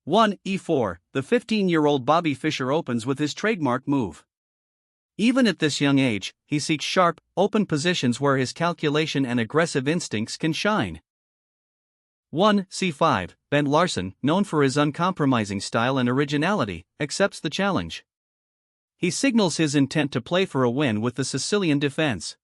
1. e4, the 15-year-old Bobby Fischer opens with his trademark move. Even at this young age, he seeks sharp, open positions where his calculation and aggressive instincts can shine. 1. c5, Bent Larsen, known for his uncompromising style and originality, accepts the challenge. He signals his intent to play for a win with the Sicilian defense.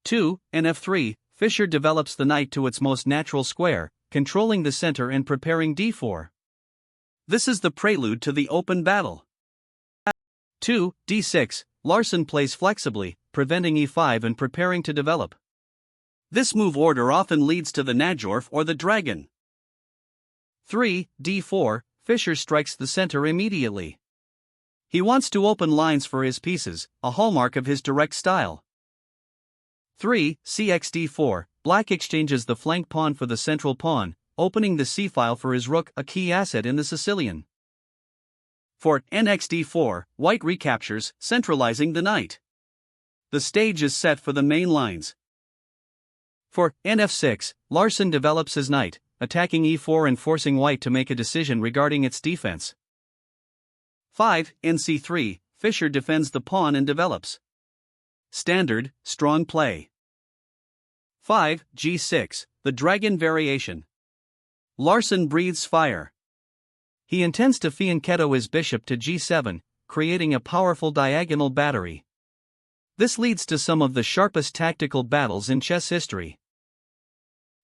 2. nf3, Fischer develops the knight to its most natural square, controlling the center and preparing d4. This is the prelude to the open battle. 2. d6, Larsen plays flexibly, preventing e5 and preparing to develop. This move order often leads to the Najorf or the dragon. 3. d4, Fischer strikes the center immediately. He wants to open lines for his pieces, a hallmark of his direct style. 3. cxd4, Black exchanges the flank pawn for the central pawn, opening the c-file for his rook, a key asset in the Sicilian. 4. nxd4, White recaptures, centralizing the knight. The stage is set for the main lines. 4. nf6, Larsen develops his knight, attacking e4 and forcing White to make a decision regarding its defense. 5. nc3, Fischer defends the pawn and develops. Standard, strong play. 5. g6, the dragon variation. Larsen breathes fire. He intends to fianchetto his bishop to g7, creating a powerful diagonal battery. This leads to some of the sharpest tactical battles in chess history.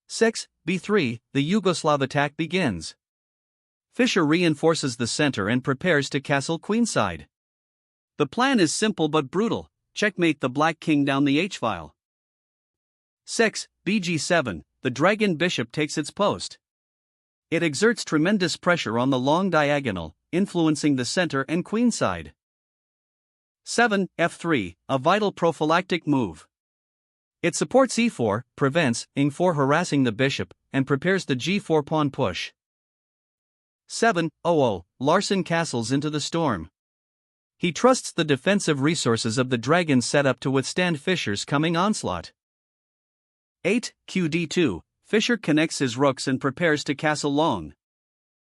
6. b3, the Yugoslav attack begins. Fischer reinforces the center and prepares to castle queenside. The plan is simple but brutal: checkmate the black king down the h-file. 6. bg7, the dragon bishop takes its post. It exerts tremendous pressure on the long diagonal, influencing the center and queenside. 7. f3, a vital prophylactic move. It supports e4, prevents ing4 harassing the bishop, and prepares the g4 pawn push. 7. Larsen castles into the storm. He trusts the defensive resources of the dragon setup to withstand Fischer's coming onslaught. 8. qd2, Fischer connects his rooks and prepares to castle long.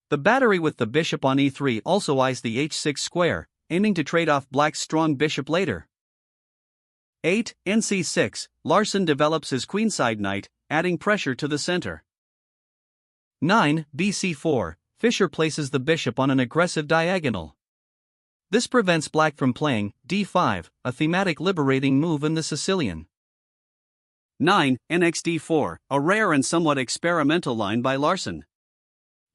The battery with the bishop on e3 also eyes the h6 square, aiming to trade off black's strong bishop later. 8. nc6, Larsen develops his queenside knight, adding pressure to the center. 9. bc4, Fischer places the bishop on an aggressive diagonal. This prevents black from playing d5, a thematic liberating move in the Sicilian. 9. nxd4, a rare and somewhat experimental line by Larsen.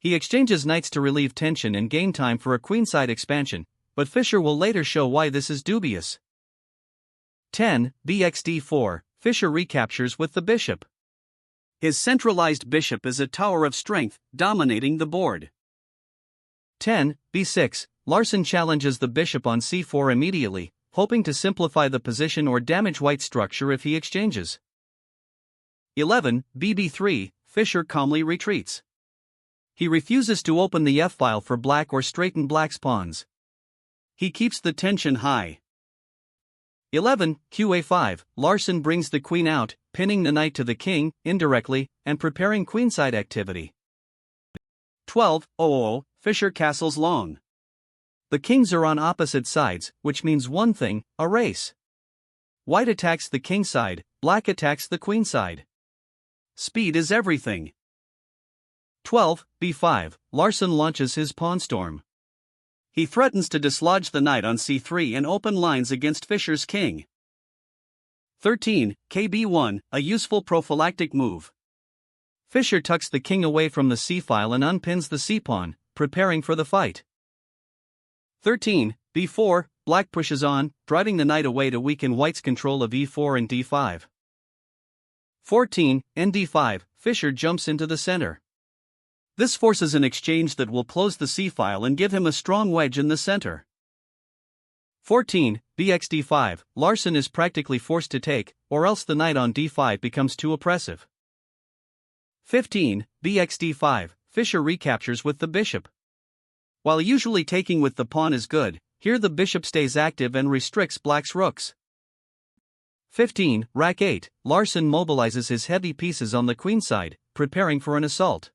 He exchanges knights to relieve tension and gain time for a queenside expansion, but Fischer will later show why this is dubious. 10. bxd4, Fischer recaptures with the bishop. His centralized bishop is a tower of strength, dominating the board. 10. b6, Larsen challenges the bishop on c4 immediately, hoping to simplify the position or damage White's structure if he exchanges. 11. bb3, Fischer calmly retreats. He refuses to open the f-file for black or straighten black's pawns. He keeps the tension high. 11. qa5, Larsen brings the queen out, pinning the knight to the king, indirectly, and preparing queenside activity. 12. Fischer castles long. The kings are on opposite sides, which means one thing: a race. White attacks the king side, black attacks the queen side. Speed is everything. 12. b5, Larsen launches his pawn storm. He threatens to dislodge the knight on c3 and open lines against Fischer's king. 13. kb1, a useful prophylactic move. Fischer tucks the king away from the c-file and unpins the c-pawn, preparing for the fight. 13. b4, black pushes on, driving the knight away to weaken White's control of e4 and d5. 14. nd5, Fischer jumps into the center. This forces an exchange that will close the c-file and give him a strong wedge in the center. 14. bxd5, Larsen is practically forced to take, or else the knight on d5 becomes too oppressive. 15. bxd5, Fischer recaptures with the bishop. While usually taking with the pawn is good, here the bishop stays active and restricts black's rooks. 15. Rack 8, Larsen mobilizes his heavy pieces on the queenside, preparing for an assault.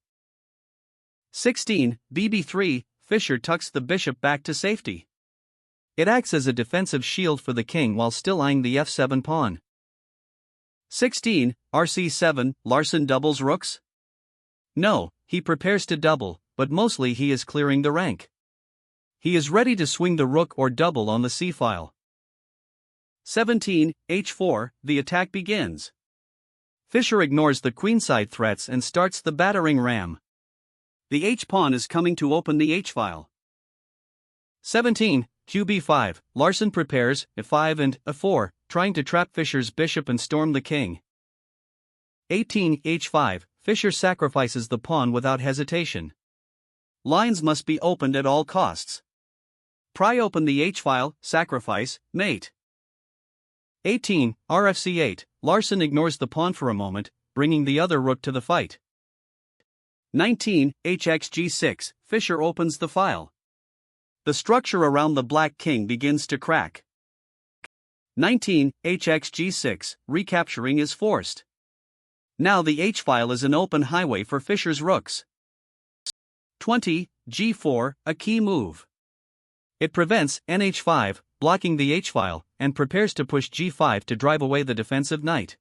16. bb3, Fischer tucks the bishop back to safety. It acts as a defensive shield for the king while still eyeing the f7 pawn. 16. rc7, Larsen doubles rooks? No, he prepares to double, but mostly he is clearing the rank. He is ready to swing the rook or double on the c-file. 17. h4, the attack begins. Fischer ignores the queenside threats and starts the battering ram. The h-pawn is coming to open the h-file. 17. qb5, Larsen prepares f5 and f4, trying to trap Fischer's bishop and storm the king. 18. h5, Fischer sacrifices the pawn without hesitation. Lines must be opened at all costs. Pry open the h-file, sacrifice, mate. 18. rfc8, Larsen ignores the pawn for a moment, bringing the other rook to the fight. 19. hxg6, Fischer opens the file. The structure around the black king begins to crack. 19. hxg6, recapturing is forced. Now the h-file is an open highway for Fischer's rooks. 20. g4, a key move. It prevents nh5, blocking the h-file, and prepares to push g5 to drive away the defensive knight.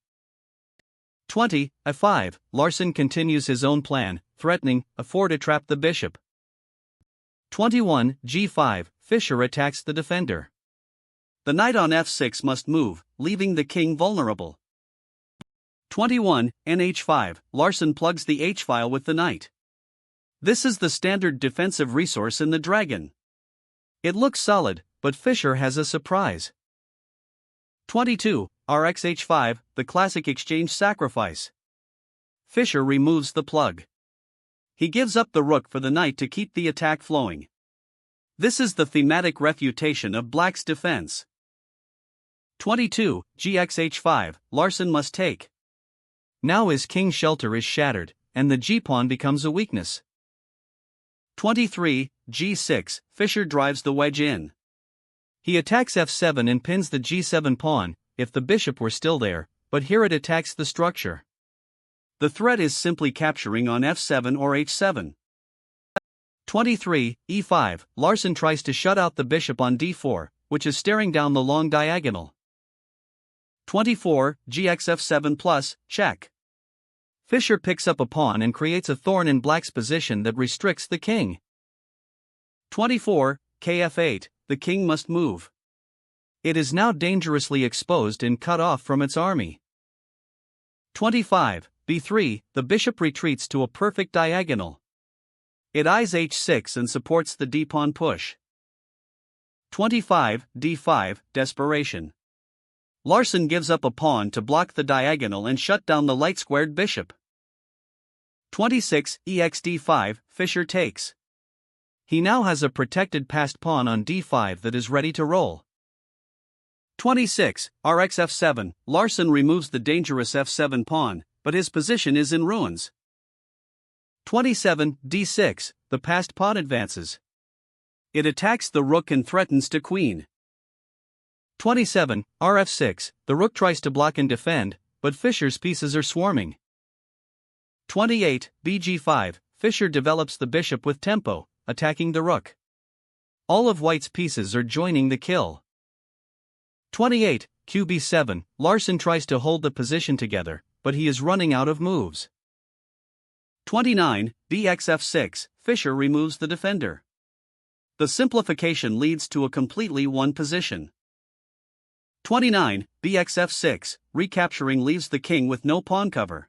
20. f5, Larsen continues his own plan, threatening f4 to trap the bishop. 21. g5, Fischer attacks the defender. The knight on f6 must move, leaving the king vulnerable. 21. nh5, Larsen plugs the h-file with the knight. This is the standard defensive resource in the dragon. It looks solid, but Fischer has a surprise. 22. rxh5, the classic exchange sacrifice. Fischer removes the plug. He gives up the rook for the knight to keep the attack flowing. This is the thematic refutation of black's defense. 22. gxh5, Larsen must take. Now his king's shelter is shattered, and the g-pawn becomes a weakness. 23. g6, Fischer drives the wedge in. He attacks f7 and pins the g7 pawn, if the bishop were still there, but here it attacks the structure. The threat is simply capturing on f7 or h7. 23. e5, Larsen tries to shut out the bishop on d4, which is staring down the long diagonal. 24. gxf7 plus, check. Fischer picks up a pawn and creates a thorn in black's position that restricts the king. 24. kf8, the king must move. It is now dangerously exposed and cut off from its army. 25. b3, the bishop retreats to a perfect diagonal. It eyes h6 and supports the d-pawn push. 25. d5, desperation. Larsen gives up a pawn to block the diagonal and shut down the light-squared bishop. 26. exd5, Fischer takes. He now has a protected passed pawn on d5 that is ready to roll. 26. rxf7, Larsen removes the dangerous f7 pawn, but his position is in ruins. 27. d6, the passed pawn advances. It attacks the rook and threatens to queen. 27. rf6, the rook tries to block and defend, but Fischer's pieces are swarming. 28. bg5, Fischer develops the bishop with tempo, attacking the rook. All of white's pieces are joining the kill. 28. qb7, Larsen tries to hold the position together, but he is running out of moves. 29. bxf6, Fischer removes the defender. The simplification leads to a completely won position. 29. bxf6, recapturing leaves the king with no pawn cover.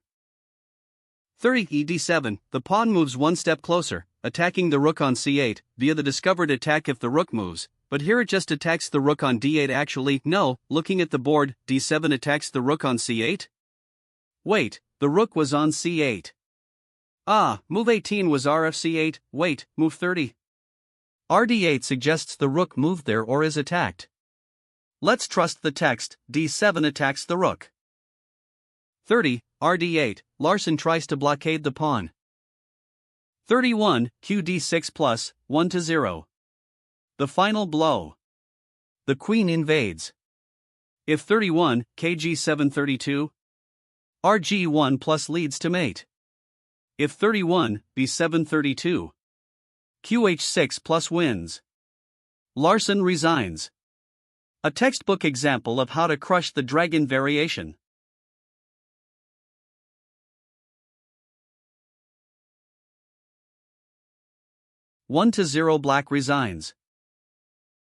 30. ed7, the pawn moves one step closer, attacking the rook on c8, via the discovered attack if the rook moves, but here it just attacks the rook on d8 actually, no, looking at the board, d7 attacks the rook on c8? Wait, the rook was on c8. Ah, move 18 was rfc8, wait, move 30. rd8 suggests the rook moved there or is attacked. Let's trust the text, d7 attacks the rook. 30. rd8, Larsen tries to blockade the pawn. 31. qd6 plus, 1-0. The final blow. The queen invades. If 31, kg7 32. rg1 plus leads to mate. If 31, b7 32. Qh6 plus wins. Larson resigns. A textbook example of how to crush the dragon variation. 1-0 Black resigns.